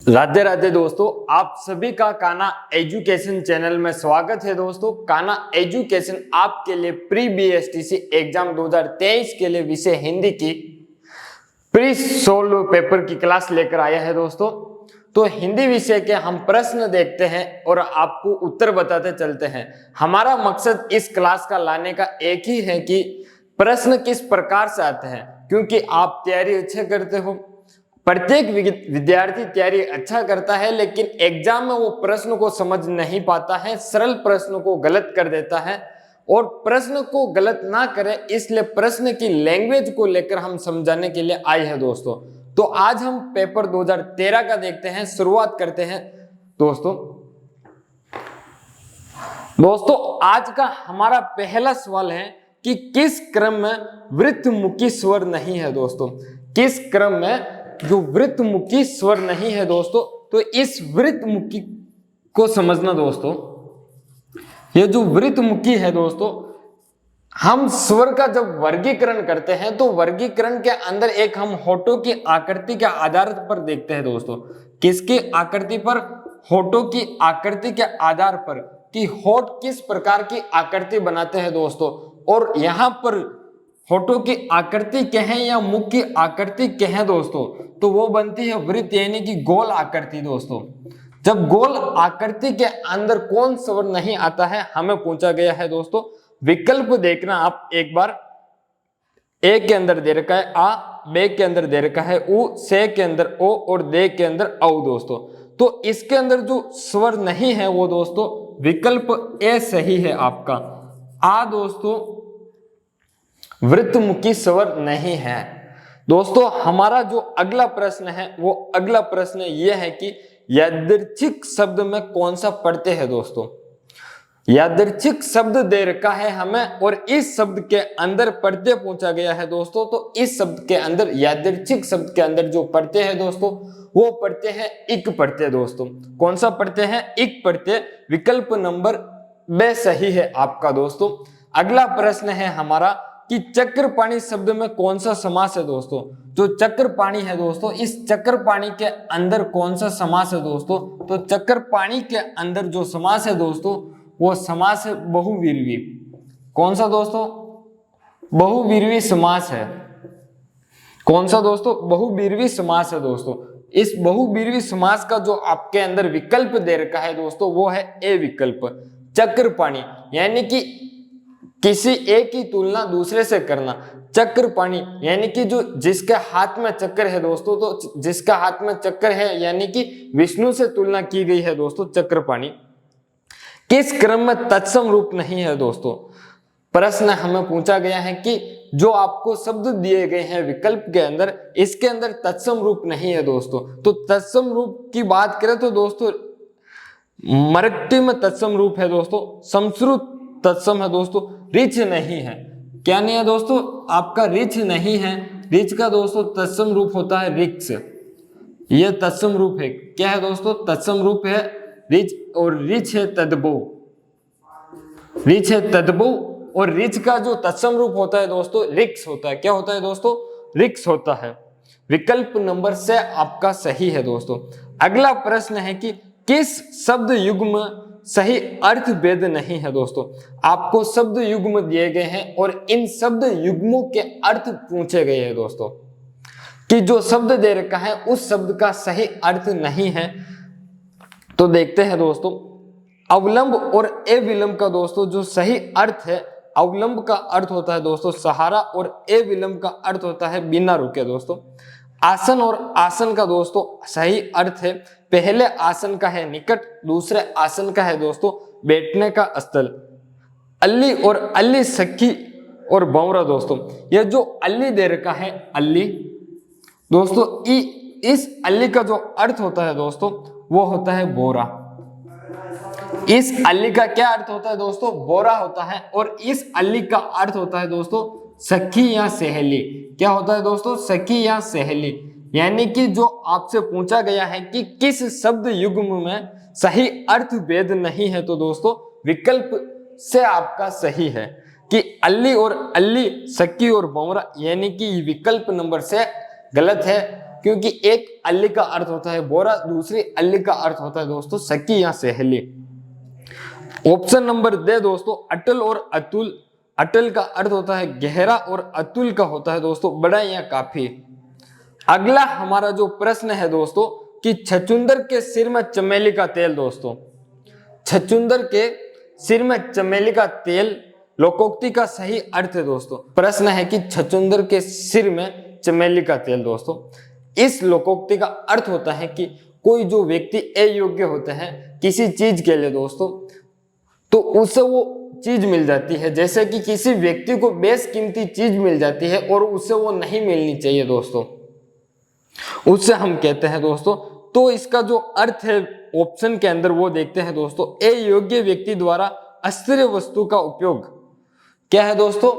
राधे राधे दोस्तों, आप सभी का काना एजुकेशन चैनल में स्वागत है। दोस्तों, काना एजुकेशन आपके लिए प्री बीएसटीसी एग्जाम 2023 के लिए विषय हिंदी की प्री सोल्व पेपर की क्लास लेकर आया है। दोस्तों, तो हिंदी विषय के हम प्रश्न देखते हैं और आपको उत्तर बताते चलते हैं। हमारा मकसद इस क्लास का लाने का एक ही है कि प्रश्न किस प्रकार से आते हैं, क्योंकि आप तैयारी अच्छे करते हो। प्रत्येक विद्यार्थी तैयारी अच्छा करता है, लेकिन एग्जाम में वो प्रश्न को समझ नहीं पाता है, सरल प्रश्न को गलत कर देता है। और प्रश्न को गलत ना करें, इसलिए प्रश्न की लैंग्वेज को लेकर हम समझाने के लिए आए हैं। दोस्तों, तो आज हम पेपर 2013 का देखते हैं। शुरुआत करते हैं। दोस्तों आज का हमारा पहला सवाल है कि किस क्रम में वृत्तमुखी स्वर नहीं है। दोस्तों, किस क्रम में जो वृत्तमुखी स्वर नहीं है दोस्तों, तो इस वृत्तमुखी को समझना। दोस्तों, ये जो वृत्तमुखी है दोस्तों, हम स्वर का जब वर्गीकरण करते हैं तो वर्गीकरण के अंदर एक हम होठों की आकृति के आधार पर देखते हैं। दोस्तों, किसकी आकृति पर? होठों की आकृति के आधार पर कि होठ किस प्रकार की आकृति बनाते हैं। दोस्तों, और यहाँ पर होठों की आकृति क्या है या मुख की आकृति क्या है दोस्तों, तो वो बनती है वृत्त, यानी कि गोल आकृति। दोस्तों, जब गोल आकृति के अंदर कौन स्वर नहीं आता है हमें पूछा गया है। दोस्तों, विकल्प देखना आप एक बार। ए के अंदर दे रखा है आ, बे के अंदर दे रखा है उ, से के अंदर ओ और दे के अंदर औ। दोस्तों, तो इसके अंदर जो स्वर नहीं है वो दोस्तों विकल्प ए सही है आपका। आ दोस्तों वृत्तमुखी स्वर नहीं है। दोस्तों, हमारा जो अगला प्रश्न है वो अगला प्रश्न यह है कि यादृच्छिक शब्द में कौन सा प्रत्यय है। दोस्तों, यादृच्छिक शब्द दे रखा है हमें और इस शब्द के अंदर प्रत्यय पूछा गया है। दोस्तों, तो इस शब्द के अंदर यादृच्छिक शब्द के अंदर जो प्रत्यय है दोस्तों वो प्रत्यय है इक प्रत्यय। दोस्तों, कौन सा प्रत्यय है? इक प्रत्यय। विकल्प नंबर बे सही है आपका। दोस्तों, अगला प्रश्न है हमारा कि चक्रपाणी शब्द में कौन सा समास है। दोस्तों, जो चक्रपाणी है दोस्तों, इस चक्रपाणी के अंदर कौन सा समास है। दोस्तों, तो चक्रपाणी के अंदर जो समास है दोस्तों वो समास है बहुवीर्वी। कौन सा दोस्तों? बहुवीर्वी समास है। कौन सा दोस्तों? बहुवीर्वी समास है। दोस्तों, इस बहुवीर्वी समास का जो आपके अंदर विकल्प दे रखा है दोस्तों वो है ए विकल्प, चक्रपाणी, यानी कि किसी एक की तुलना दूसरे से करना। चक्रपाणी यानी कि जो जिसके हाथ में चक्र है दोस्तों, तो जिसका हाथ में चक्र है यानी कि विष्णु से तुलना की गई है दोस्तों चक्रपाणी। किस क्रम में तत्सम रूप नहीं है। दोस्तों, प्रश्न हमें पूछा गया है कि जो आपको शब्द दिए गए हैं विकल्प के अंदर, इसके अंदर तत्सम रूप नहीं है। दोस्तों, तो तत्सम रूप की बात करें तो दोस्तों मराठी में तत्सम रूप है। दोस्तों, संस्कृत तत्सम है। दोस्तों, रिच नहीं है। क्या नहीं है दोस्तों? आपका रिच नहीं है। रिच का दोस्तों तत्सम रूप होता है रिक्स। यह तत्सम रूप है। क्या है दोस्तों? तत्सम रूप है रिच, और रिच है तद्भव। रिच है तद्भव, और रिच का जो तत्सम रूप होता है दोस्तों रिक्स होता है। क्या होता है दोस्तों? रिक्स होता है। विकल्प नंबर से आपका सही है। दोस्तों, अगला प्रश्न है कि किस शब्द युग्म सही अर्थ भेद नहीं है। दोस्तों, आपको शब्द युग्म दिए गए हैं और इन शब्द युग्मों के अर्थ पूछे गए हैं। दोस्तों, कि जो शब्द दे रखा है उस शब्द का सही अर्थ नहीं है। तो देखते हैं दोस्तों, अवलंब और अविलंब का दोस्तों जो सही अर्थ है, अवलंब का अर्थ होता है दोस्तों सहारा और अविलंब का अर्थ होता है बिना रुके। दोस्तों, आसन और आसन का दोस्तों सही अर्थ है, पहले आसन का है निकट, दूसरे आसन का है दोस्तों बैठने का स्थल। अल्ली और अल्ली सखी और भंवरा। दोस्तों, यह जो अल्ली दे रखा है अल्ली दोस्तों, इस अल्ली का जो अर्थ होता है दोस्तों वो होता है बोरा। इस अल्ली का क्या अर्थ होता है दोस्तों? बोरा होता है। और इस अल्ली का अर्थ होता है दोस्तों सखी या सहेली। क्या होता है दोस्तों? सखी या सहेली। यानी कि जो आपसे पूछा गया है कि किस शब्द युग्म में सही अर्थ भेद नहीं है, तो दोस्तों विकल्प से आपका सही है कि अल्ली और अल्ली, सखी और भंवरा, यानी कि विकल्प नंबर से गलत है। क्योंकि एक अल्ली का अर्थ होता है बोरा, दूसरी अल्ली का अर्थ होता है दोस्तों सखी या सहेली। ऑप्शन नंबर दे दोस्तों अटल और अतुल। अटल का अर्थ होता है गहरा और अतुल का होता है दोस्तों बड़ा या काफी। अगला हमारा जो प्रश्न है दोस्तों कि छछूंदर के सिर में चमेली का तेल। दोस्तों छछूंदर के सिर में चमेली का तेल लोकोक्ति का सही अर्थ है। दोस्तों प्रश्न है कि छछूंदर के सिर में चमेली का तेल। दोस्तों इस लोकोक्ति का अर्थ होता है कि कोई जो व्यक्ति अयोग्य होते हैं किसी चीज के लिए दोस्तों, तो उसे वो चीज मिल जाती है। जैसे कि किसी व्यक्ति को बेशकीमती चीज मिल जाती है और उसे वो नहीं मिलनी चाहिए दोस्तों, उससे हम कहते हैं दोस्तों। तो इसका जो अर्थ है ऑप्शन के अंदर वो देखते हैं दोस्तों, अयोग्य व्यक्ति द्वारा अस्थिर वस्तु का उपयोग। क्या है दोस्तों?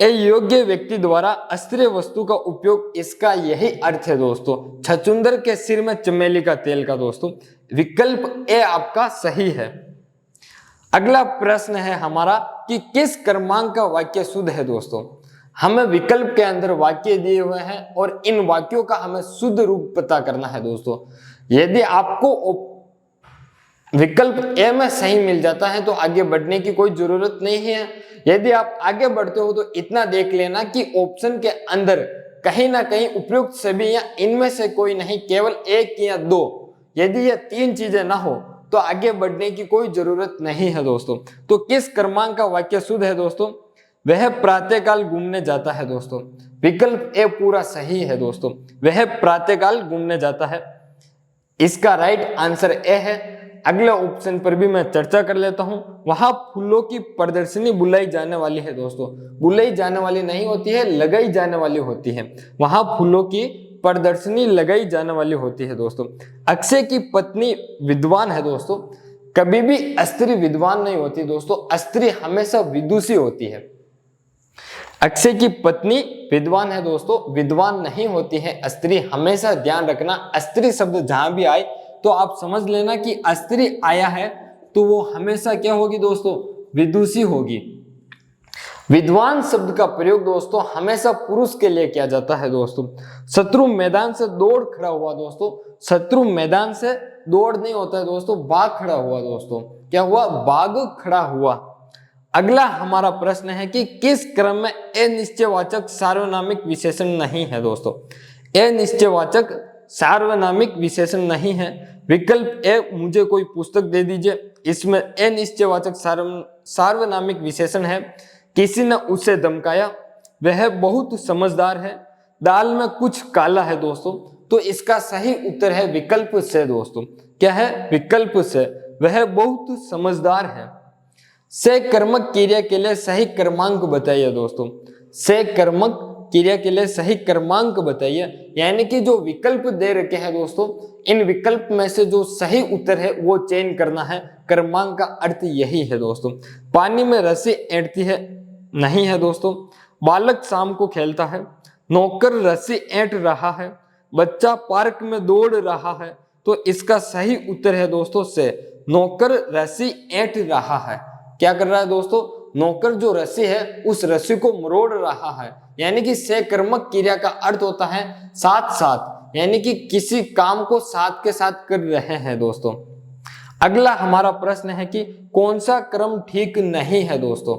अयोग्य व्यक्ति द्वारा अस्थिर वस्तु का उपयोग, इसका यही अर्थ है दोस्तों छछूंदर के सिर में चमेली का तेल का। दोस्तों विकल्प ए आपका सही है। अगला प्रश्न है हमारा कि किस क्रमांक का वाक्य शुद्ध है। दोस्तों हमें विकल्प के अंदर वाक्य दिए हुए हैं और इन वाक्यों का हमें शुद्ध रूप पता करना है। दोस्तों यदि आपको विकल्प ए में सही मिल जाता है तो आगे बढ़ने की कोई जरूरत नहीं है। यदि आप आगे बढ़ते हो तो इतना देख लेना कि ऑप्शन के अंदर कहीं ना कहीं उपयुक्त सभी या इनमें से कोई नहीं, केवल एक या दो। यदि ये तीन चीजें ना हो तो आगे बढ़ने की कोई जरूरत नहीं है। दोस्तों तो किस क्रमांक का वाक्य शुद्ध है दोस्तों? वह प्रातःकाल घूमने जाता है। दोस्तों विकल्प ए पूरा सही है। दोस्तों वह प्रातःकाल घूमने जाता है, इसका राइट आंसर ए है। अगले ऑप्शन पर भी मैं चर्चा कर लेता हूं। वहां फूलों की प्रदर्शनी बुलाई जाने वाली है। दोस्तों बुलाई जाने वाली नहीं होती है, लगाई जाने वाली होती है। वहां फूलों की प्रदर्शनी लगाई जाने वाली होती है। दोस्तों अक्षय की पत्नी विद्वान है। दोस्तों कभी भी स्त्री विद्वान नहीं होती दोस्तों, स्त्री हमेशा विदुषी होती है। अक्षय की पत्नी विद्वान है दोस्तों, विद्वान नहीं होती है स्त्री। हमेशा ध्यान रखना, स्त्री शब्द जहां भी आए तो आप समझ लेना कि स्त्री आया है तो वो हमेशा क्या होगी दोस्तों? विदुषी होगी। विद्वान शब्द का प्रयोग दोस्तों हमेशा पुरुष के लिए किया जाता है। दोस्तों शत्रु मैदान से दौड़ खड़ा हुआ। दोस्तों शत्रु मैदान से दौड़ नहीं होता है दोस्तों, बाघ खड़ा हुआ। दोस्तों क्या हुआ? बाघ खड़ा हुआ। अगला हमारा प्रश्न है कि किस क्रम में अनिश्चयवाचक सार्वनामिक विशेषण नहीं है। दोस्तों अनिश्चयवाचक सार्वनामिक विशेषण नहीं है। विकल्प ए मुझे कोई पुस्तक दे दीजिए, इसमें अनिश्चयवाचक सार्वनामिक विशेषण है। किसी ने उसे धमकाया, वह बहुत समझदार है, दाल में कुछ काला है। दोस्तों तो इसका सही उत्तर है विकल्प से। दोस्तों क्या है? विकल्प से, वह बहुत समझदार है। से कर्मक क्रिया के लिए सही क्रमांक बताइए। दोस्तों से कर्मक क्रिया के लिए सही क्रमांक बताइए, यानी कि जो विकल्प दे रखे हैं दोस्तों, इन विकल्प में से जो सही उत्तर है वो चयन करना है। क्रमांक का अर्थ यही है। दोस्तों पानी में रस्सी ऐंठती है, नहीं है। दोस्तों बालक शाम को खेलता है, नौकर रस्सी ऐंठ रहा है, बच्चा पार्क में दौड़ रहा है। तो इसका सही उत्तर है दोस्तों से, नौकर रस्सी ऐंठ रहा है। क्या कर रहा है दोस्तों? नौकर जो रस्सी है उस रस्सी को मरोड़ रहा है। यानी कि से कर्मक क्रिया का अर्थ होता है साथ साथ, यानी कि किसी काम को साथ के साथ कर रहे हैं। दोस्तों अगला हमारा प्रश्न है कि कौन सा क्रम ठीक नहीं है। दोस्तों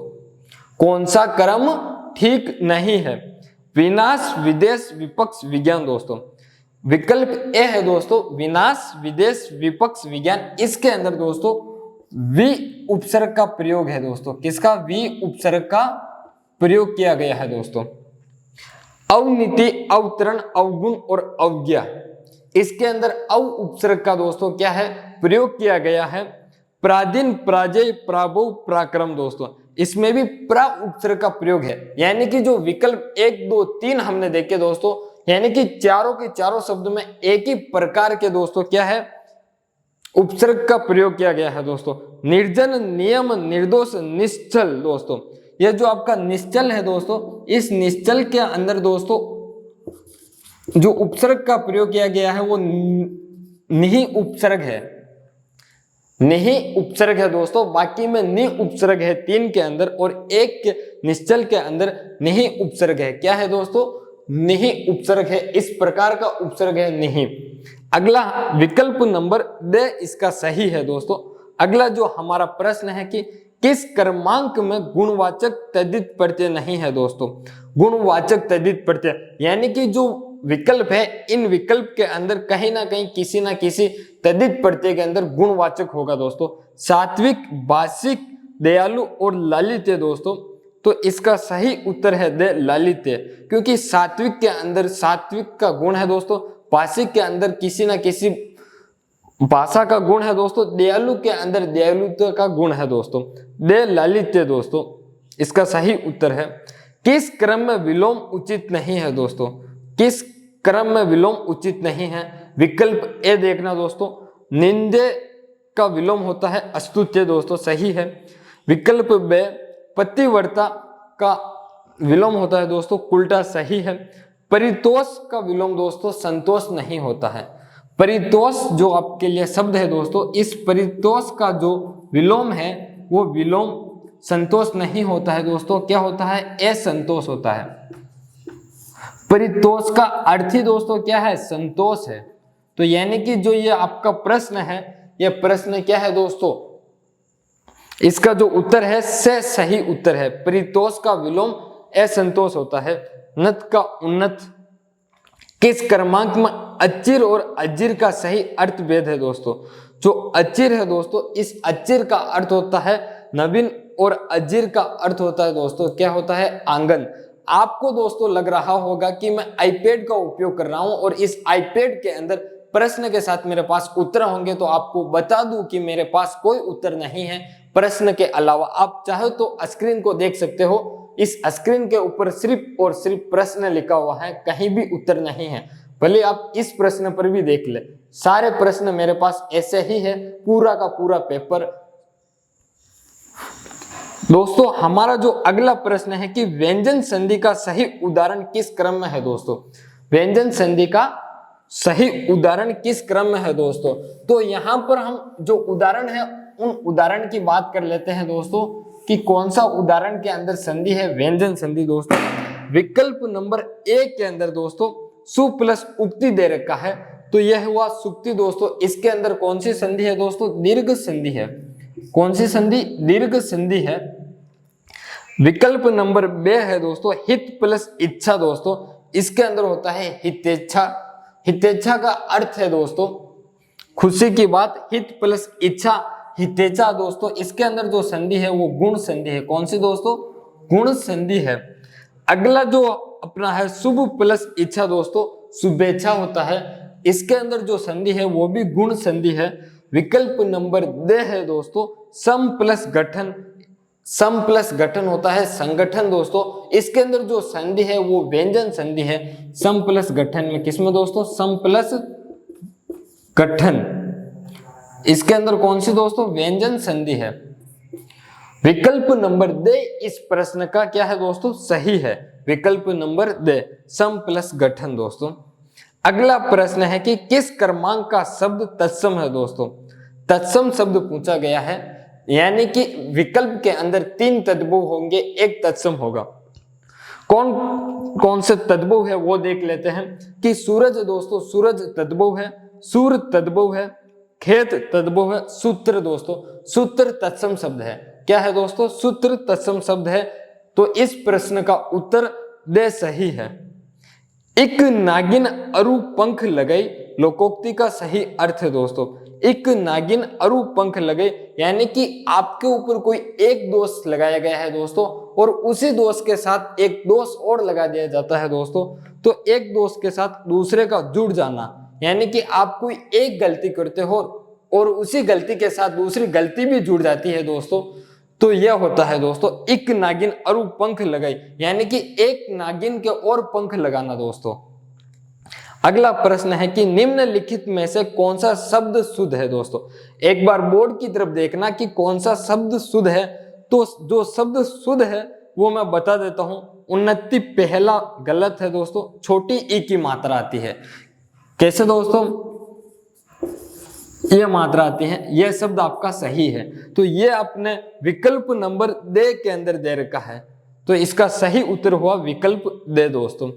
कौन सा क्रम ठीक नहीं है? विनाश विदेश विपक्ष विज्ञान। दोस्तों विकल्प ए है दोस्तों विनाश विदेश विपक्ष विज्ञान। इसके अंदर दोस्तों वि उपसर्ग का प्रयोग है। दोस्तों किसका? वि उपसर्ग का प्रयोग किया गया है। दोस्तों अवनीति, अवतरण, अवगुण और अवज्ञा, इसके अंदर अव उपसर्ग का दोस्तों क्या है? प्रयोग किया गया है। प्राधीन, पराजय, पराभव, पराक्रम। दोस्तों इसमें भी प्रा उपसर्ग का प्रयोग है। यानी कि जो विकल्प 1, 2, 3 हमने देखे दोस्तों, यानी कि चारों के चारों शब्द में एक ही प्रकार के दोस्तों क्या है? उपसर्ग का प्रयोग किया गया है। दोस्तों निर्जन, नियम, निर्दोष, निश्चल। दोस्तों यह जो आपका निश्चल है दोस्तों, इस निश्चल के अंदर दोस्तों जो उपसर्ग का प्रयोग किया गया है वो निहि उपसर्ग है। निहि उपसर्ग है दोस्तों, बाकी में नि उपसर्ग है 3 के अंदर, और एक निश्चल के अंदर निहि उपसर्ग है। क्या है दोस्तों? निहि उपसर्ग है, इस प्रकार का उपसर्ग है निहि। अगला विकल्प नंबर ड इसका सही है दोस्तों। अगला जो हमारा प्रश्न है कि किस क्रमांक में गुणवाचक तद्धित प्रत्यय नहीं है दोस्तों। गुणवाचक तद्धित प्रत्यय यानी कि जो विकल्प है, इन विकल्प के अंदर कहीं ना कहीं किसी ना किसी तद्धित प्रत्यय के अंदर गुणवाचक होगा दोस्तों। सात्विक, वासिक, दयालु और लालित्य दोस्तों। तो इसका सही उत्तर है द लालित्य, क्योंकि सात्विक के अंदर सात्विक का गुण है दोस्तों, वासिक के अंदर किसी ना किसी भाषा का गुण है दोस्तों, दयालु के अंदर दयालुत्व का गुण है दोस्तों। दे लालित्य दोस्तों इसका सही उत्तर है। किस क्रम में विलोम उचित नहीं है दोस्तों। किस क्रम में विलोम उचित नहीं है। विकल्प ए देखना दोस्तों, निंदे का विलोम होता है अस्तुत्य दोस्तों, सही है। विकल्प बे पतिव्रता का विलोम होता है दोस्तों, उल्टा, सही है। परितोष का विलोम दोस्तों संतोष नहीं होता है। परितोष जो आपके लिए शब्द है दोस्तों, इस परितोष का जो विलोम है वो विलोम संतोष नहीं होता है दोस्तों, क्या होता है, असंतोष होता है। परितोष का अर्थ ही दोस्तों क्या है, संतोष है। तो यानी कि जो ये आपका प्रश्न है, ये प्रश्न क्या है दोस्तों, इसका जो उत्तर है से सही उत्तर है। परितोष का विलोम असंतोष होता है। नत का उन्नत। किस क्रमांक में अचिर और अजिर का सही अर्थ भेद है दोस्तों। जो अचिर है दोस्तों, इस अचिर का अर्थ होता है नवीन और अजिर का अर्थ होता है दोस्तों क्या होता है, आंगन। आपको दोस्तों लग रहा होगा कि मैं आईपैड का उपयोग कर रहा हूं और इस आईपैड के अंदर प्रश्न के साथ मेरे पास उत्तर होंगे, तो आपको बता दूं कि मेरे पास कोई उत्तर नहीं है प्रश्न के अलावा। आप चाहो तो स्क्रीन को देख सकते हो, इस स्क्रीन के ऊपर सिर्फ और सिर्फ प्रश्न लिखा हुआ है, कहीं भी उत्तर नहीं है। भले आप इस प्रश्न पर भी देख ले, सारे प्रश्न मेरे पास ऐसे ही है, पूरा का पूरा पेपर। दोस्तों हमारा जो अगला प्रश्न है कि व्यंजन संधि का सही उदाहरण किस क्रम में है दोस्तों। व्यंजन संधि का सही उदाहरण किस क्रम में है दोस्तों। तो यहाँ पर हम जो उदाहरण है उन उदाहरण की बात कर लेते हैं दोस्तों कि कौन सा उदाहरण के अंदर संधि है व्यंजन संधि दोस्तों। विकल्प नंबर ए के अंदर दोस्तों सु प्लस उक्ति दे रखा है, तो यह हुआ सुक्ति दोस्तों। इसके अंदर कौन सी संधि है दोस्तों, दीर्घ संधि है। कौन सी संधि, दीर्घ संधि है। विकल्प नंबर बे है दोस्तों हित प्लस इच्छा दोस्तों, इसके अंदर होता है हितेच्छा। हितेच्छा का अर्थ है दोस्तों खुशी की बात, हित प्लस इच्छा हितेच्छा दोस्तों। इसके अंदर जो संधि है वो गुण संधि है। कौन सी दोस्तों, गुण संधि है। अगला जो अपना है शुभ प्लस इच्छा दोस्तों, शुभेच्छा होता है। इसके अंदर जो संधि है वो भी गुण संधि है। विकल्प नंबर दे है दोस्तों सम प्लस गठन। सम प्लस गठन होता है संगठन दोस्तों। इसके अंदर जो संधि है वो व्यंजन संधि है। सम प्लस गठन में किसमें दोस्तों, सम प्लस गठन, इसके अंदर कौन सी दोस्तों, व्यंजन संधि है। विकल्प नंबर दे इस प्रश्न का क्या है दोस्तों, सही है। विकल्प नंबर दे सम प्लस गठन दोस्तों। अगला प्रश्न है कि किस क्रमांक का शब्द तत्सम है दोस्तों। तत्सम शब्द पूछा गया है, यानी कि विकल्प के अंदर 3 तद्भव होंगे, एक तत्सम होगा। कौन कौन से तद्भव है वो देख लेते हैं कि सूरज दोस्तों, सूरज तद्भव है। सूर तद्भव है। खेत तद्भव है। सूत्र दोस्तों, सूत्र तत्सम शब्द है। क्या है दोस्तों, सूत्र तत्सम शब्द है। तो इस प्रश्न का उत्तर दे सही है। एक नागिन अरु पंख लगई लोकोक्ति का सही अर्थ है दोस्तों। एक नागिन अरु पंख लगे यानी कि आपके ऊपर कोई एक दोष लगाया गया है दोस्तों, और उसी दोष के साथ एक दोष और लगा दिया जाता है दोस्तों। तो एक दोष के साथ दूसरे का जुड़ जाना, यानी कि आप कोई एक गलती करते हो और उसी गलती के साथ दूसरी गलती भी जुड़ जाती है दोस्तों, तो यह होता है दोस्तों एक नागिन अरु पंख लगाई, यानी कि एक नागिन के और पंख लगाना दोस्तों। अगला प्रश्न है कि निम्नलिखित में से कौन सा शब्द शुद्ध है दोस्तों। एक बार बोर्ड की तरफ देखना कि कौन सा शब्द शुद्ध है। तो जो शब्द शुद्ध है वो मैं बता देता हूं। उन्नति पहला गलत है दोस्तों, छोटी ई की मात्रा आती है। कैसे दोस्तों, ये मात्रा आती है, यह शब्द आपका सही है। तो ये अपने विकल्प नंबर दे के अंदर दे रखा है, तो इसका सही उत्तर हुआ विकल्प दे दोस्तों।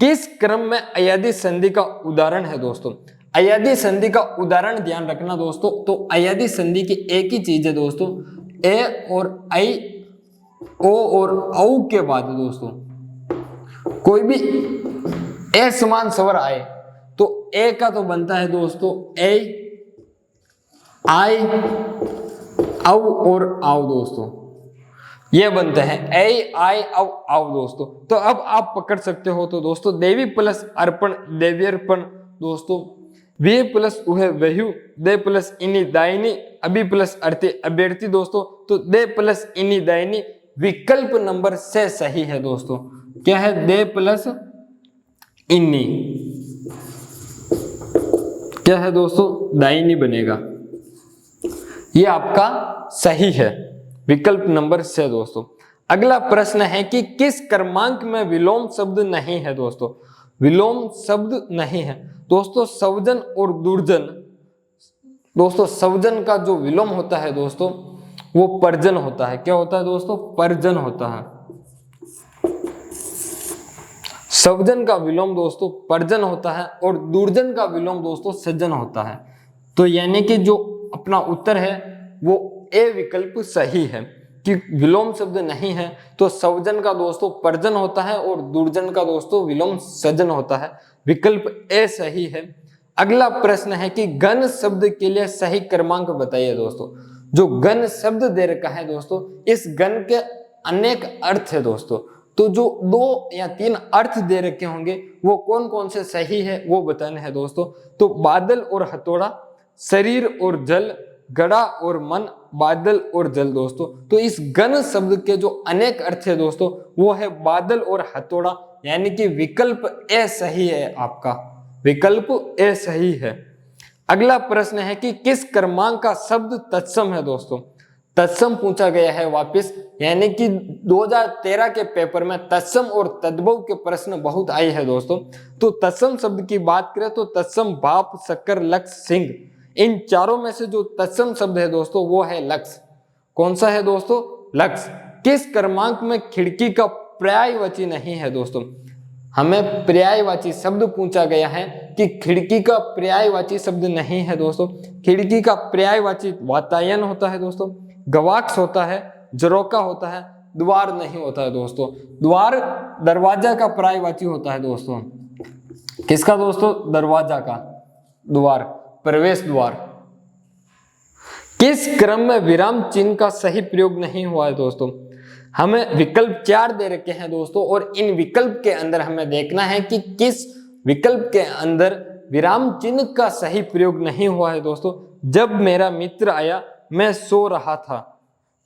किस क्रम में अयादी संधि का उदाहरण है दोस्तों? अयादी संधि का उदाहरण ध्यान रखना दोस्तों। तो अयादी संधि की एक ही चीज है दोस्तों, ए और आई, ओ और औ के बाद दोस्तों कोई भी ए समान स्वर आए तो ए का तो बनता है दोस्तों ए, आई, औ और आओ दोस्तों, ये बनते हैं ए, आई, औ, आओ दोस्तों। तो अब आप पकड़ सकते हो तो दोस्तों देवी प्लस अर्पण देव्यर्पण दोस्तों, वे प्लस उह वहु, दे प्लस इनी दायनी, अभी प्लस अर्थे अभ्यर्थी दोस्तों। तो दे प्लस इनी दायनी विकल्प नंबर से सही है दोस्तों। क्या है? दे प्लस इन्नी क्या है दोस्तों? दायनी बनेगा, ये आपका सही है, विकल्प नंबर से दोस्तों। अगला प्रश्न है कि किस क्रमांक में विलोम शब्द नहीं है दोस्तों? विलोम शब्द नहीं है दोस्तों, सवजन और दुर्जन दोस्तों। सवजन का जो विलोम होता है दोस्तों वो पर्जन होता है। क्या होता है दोस्तों? पर्जन होता है। सवजन का विलोम दोस्तों पर्जन होता है और दुर्जन का विलोम दोस्तों सज्जन होता है। तो यानी कि जो अपना उत्तर है वो ए विकल्प सही है कि विलोम शब्द नहीं है। तो सवजन का दोस्तों पर्जन होता है और दुर्जन का दोस्तों विलोम सज्जन होता है, विकल्प ए सही है। अगला प्रश्न है कि गण शब्द के लिए सही क्रमांक बताइए दोस्तों। जो गण शब्द दे रखा है दोस्तों, इस गण के अनेक अर्थ है दोस्तों। तो जो 2 या 3 अर्थ दे रखे होंगे वो कौन कौन से सही है वो बताना है दोस्तों। तो बादल और हथौड़ा, शरीर और जल, गड़ा और मन, बादल और जल दोस्तों। तो इस गण शब्द के जो अनेक अर्थ है दोस्तों वो है बादल और हथौड़ा, यानी कि विकल्प ए सही है आपका, विकल्प ए सही है। अगला प्रश्न है कि किस क्रमांक का शब्द तत्सम है दोस्तों? तत्सम पूछा गया है वापस, यानी कि 2013 के पेपर में तत्सम और तद्भव के प्रश्न बहुत आए हैं दोस्तों। तो तत्सम शब्द की बात करें तो तत्सम, बाप, शक्कर, लक्ष्य, सिंह, इन चारों में से जो तत्सम शब्द है दोस्तों वो है लक्ष्य। कौन सा है दोस्तों? लक्ष्य। किस क्रमांक में खिड़की का पर्यायवाची नहीं है दोस्तों? हमें पर्यायवाची शब्द पूछा गया है कि खिड़की का पर्यायवाची शब्द नहीं है दोस्तों। खिड़की का पर्यायवाची वातायन होता है दोस्तों, गवाक्ष होता है, जरोका होता है, द्वार नहीं होता है दोस्तों। द्वार दरवाजा का पर्यायवाची होता है दोस्तों। किसका दोस्तों? दरवाजा का, द्वार, प्रवेश द्वार। किस क्रम में विराम चिन्ह का सही प्रयोग नहीं हुआ है दोस्तों? हमें विकल्प 4 दे रखे हैं दोस्तों और इन विकल्प के अंदर हमें देखना है कि किस विकल्प के अंदर विराम चिन्ह का सही प्रयोग नहीं हुआ है दोस्तों। जब मेरा मित्र आया मैं सो रहा था,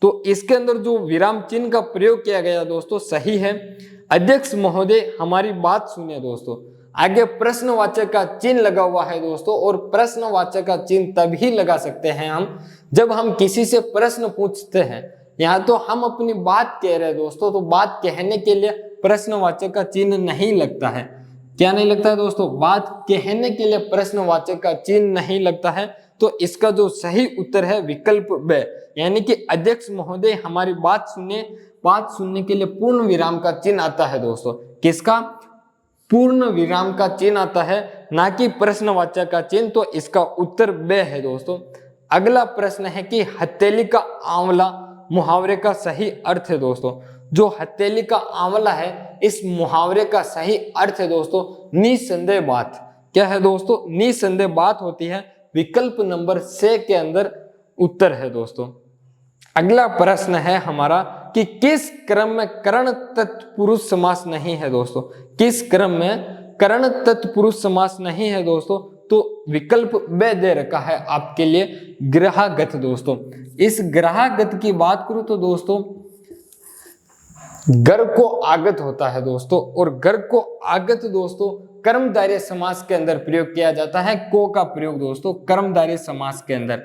तो इसके अंदर जो विराम चिन्ह का प्रयोग किया गया दोस्तों सही है। अध्यक्ष महोदय हमारी बात सुनिए दोस्तों। आगे प्रश्नवाचक का चिन्ह लगा हुआ है दोस्तों, और प्रश्नवाचक का चिन्ह तभी लगा सकते हैं हम जब हम किसी से प्रश्न पूछते हैं। यहाँ तो हम अपनी बात कह रहे हैं दोस्तों, तो बात कहने के लिए प्रश्नवाचक का चिन्ह नहीं लगता है। क्या नहीं लगता है दोस्तों? बात कहने के लिए प्रश्नवाचक का चिन्ह नहीं लगता है। तो इसका जो सही उत्तर है विकल्प ब, यानी कि अध्यक्ष महोदय हमारी बात सुनिए। बात सुनने के लिए पूर्ण विराम का चिन्ह आता है दोस्तों। किसका? पूर्ण विराम का चिन्ह आता है, ना कि प्रश्नवाचक का चिन्ह। तो इसका उत्तर ब है दोस्तों। अगला प्रश्न है कि हथेली का आंवला मुहावरे का सही अर्थ है दोस्तों। जो हथेली का आंवला है इस मुहावरे का सही अर्थ है दोस्तों निसंदेह बात। क्या है दोस्तों? निसंदेह बात होती है, विकल्प नंबर से के अंदर उत्तर है दोस्तों। अगला प्रश्न है हमारा कि किस क्रम में करण तत्पुरुष समास नहीं है दोस्तों? किस क्रम में करण तत्पुरुष समास नहीं है दोस्तों? तो विकल्प ब दे रखा है आपके लिए ग्रहागत दोस्तों। इस ग्रहागत की बात करूं तो दोस्तों गर को आगत होता है दोस्तों, और गर को आगत दोस्तों कर्मधारय समास के अंदर प्रयोग किया जाता है। को का प्रयोग दोस्तों कर्मधारय समास के अंदर,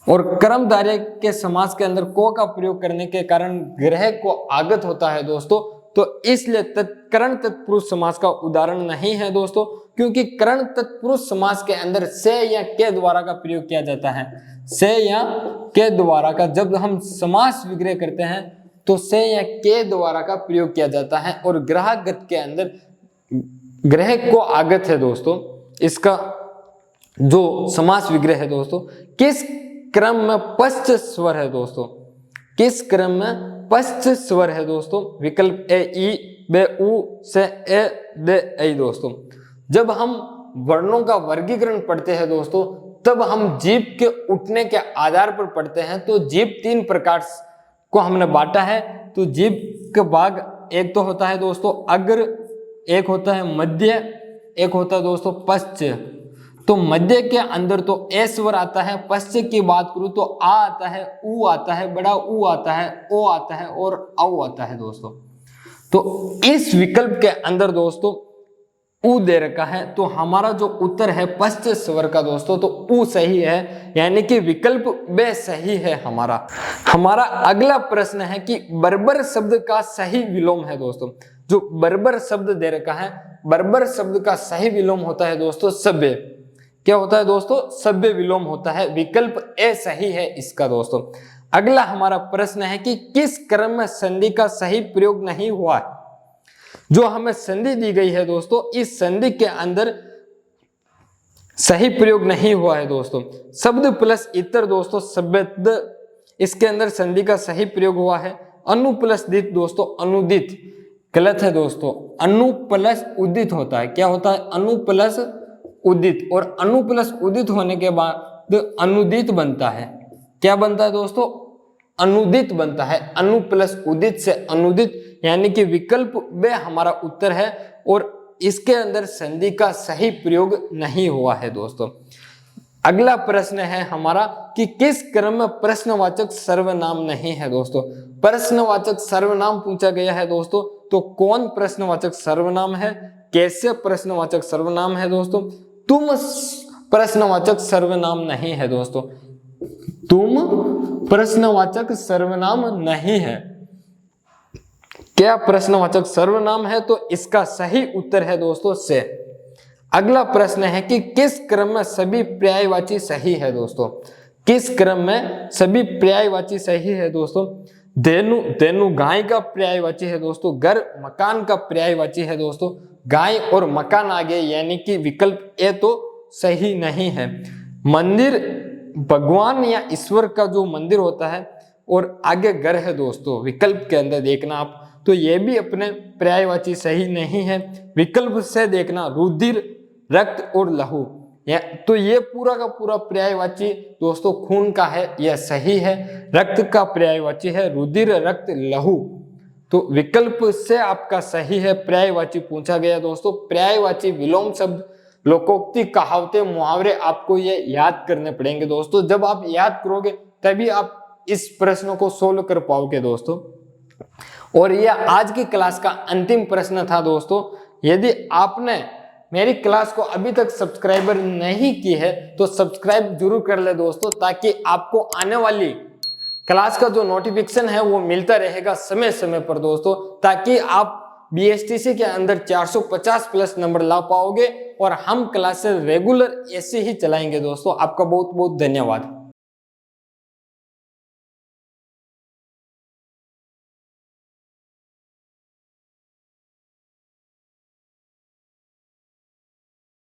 और कर्मधारय के समास के अंदर को का प्रयोग करने के कारण ग्रह को आगत होता है दोस्तों। तो इसलिए करण तत्पुरुष समास का उदाहरण नहीं है दोस्तों, क्योंकि करण तत्पुरुष समास के अंदर से या के द्वारा का प्रयोग किया जाता है। से या के द्वारा का जब हम समास विग्रह करते हैं तो से या के द्वारा का प्रयोग किया जाता है, और ग्रहागत के अंदर ग्रह को आगत है दोस्तों, इसका जो समास विग्रह है दोस्तों, किस क्रम में पश्च स्वर है दोस्तों, किस क्रम में पश्च स्वर है दोस्तों? विकल्प ए ई, बे उ, से ए, दे ऐ दोस्तों। जब हम वर्णों का वर्गीकरण पढ़ते हैं दोस्तों, तब हम जीभ के उठने के आधार पर पढ़ते हैं। तो जीभ 3 प्रकार को हमने बांटा है। तो जीभ के भाग एक तो होता है दोस्तों अग्र, एक होता है मध्य, एक होता है दोस्तों पश्च। तो मध्य के अंदर तो ए स्वर आता है, पश्च की बात करूं तो आ आता है, उ आता है, बड़ा उ आता है, ओ आता है और औ आता है दोस्तों। तो इस विकल्प के अंदर दोस्तों उ दे रखा है, तो हमारा जो उत्तर है पश्च स्वर का दोस्तों, तो उ सही है, यानी कि विकल्प बे सही है हमारा। हमारा अगला प्रश्न है कि बर्बर शब्द का सही विलोम है दोस्तों। जो बर्बर शब्द दे रखा है, बर्बर शब्द का सही विलोम होता है दोस्तों सभ्य। क्या होता है दोस्तों? सभ्य विलोम होता है। विकल्प ए सही है इसका दोस्तों। अगला हमारा प्रश्न है कि किस क्रम में संधि का सही प्रयोग नहीं हुआ है? जो हमें संधि दी गई है दोस्तों, इस संधि के अंदर सही प्रयोग नहीं हुआ है दोस्तों। शब्द प्लस इतर दोस्तों, शब्द, इसके अंदर संधि का सही प्रयोग हुआ है। अनु प्लस दित दोस्तों, अनुदित गलत है दोस्तों। अनु प्लस उदित होता है। क्या होता है? अनु प्लस उदित, और अनु प्लस उदित होने के बाद अनुदित बनता है। क्या बनता है दोस्तों? अनुदित बनता है। अनु प्लस उदित से अनुदित, यानी कि विकल्प ब हमारा उत्तर है, और इसके अंदर संधि का सही प्रयोग नहीं हुआ है दोस्तों। अगला प्रश्न है हमारा कि किस क्रम में प्रश्नवाचक सर्वनाम नहीं है दोस्तों। प्रश्नवाचक सर्वनाम पूछा गया है दोस्तों, तो कौन प्रश्नवाचक सर्वनाम है, कैसे प्रश्नवाचक सर्वनाम है दोस्तों? तुम प्रश्नवाचक सर्वनाम नहीं है दोस्तों, तुम प्रश्नवाचक सर्वनाम नहीं है। क्या प्रश्नवाचक सर्वनाम है? तो इसका सही उत्तर है दोस्तों से। अगला प्रश्न है कि किस क्रम में सभी पर्यायवाची सही है दोस्तों। किस क्रम में सभी पर्यायवाची सही है दोस्तों? धेनु, धेनु गाय का पर्यायवाची है दोस्तों। घर मकान का पर्यायवाची है दोस्तों। गाय और मकान आ गए, यानी कि विकल्प ए तो सही नहीं है। मंदिर भगवान या ईश्वर का जो मंदिर होता है, और आगे घर है दोस्तों, विकल्प के अंदर देखना आप, तो ये भी अपने पर्यायवाची सही नहीं है। विकल्प से देखना रुधिर, रक्त और लहू, तो ये पूरा का पूरा पर्यायवाची दोस्तों खून का है, यह सही है। रक्त का पर्यायवाची है रुधिर, रक्त, लहू, तो विकल्प से आपका सही है। पर्यायवाची पूछा गया दोस्तों। पर्यायवाची विलोम शब्द, लोकोक्ति, कहावतें, मुहावरे आपको ये याद करने पड़ेंगे दोस्तों। जब आप याद करोगे तभी आप इस प्रश्न को सोल्व कर पाओगे दोस्तों। और यह आज की क्लास का अंतिम प्रश्न था दोस्तों। यदि आपने मेरी क्लास को अभी तक सब्सक्राइबर नहीं की है तो सब्सक्राइब जरूर कर ले दोस्तों, ताकि आपको आने वाली क्लास का जो नोटिफिकेशन है वो मिलता रहेगा समय समय पर दोस्तों, ताकि आप BSTC के अंदर 450 प्लस नंबर ला पाओगे, और हम क्लासेस रेगुलर ऐसे ही चलाएंगे दोस्तों। आपका बहुत बहुत धन्यवाद।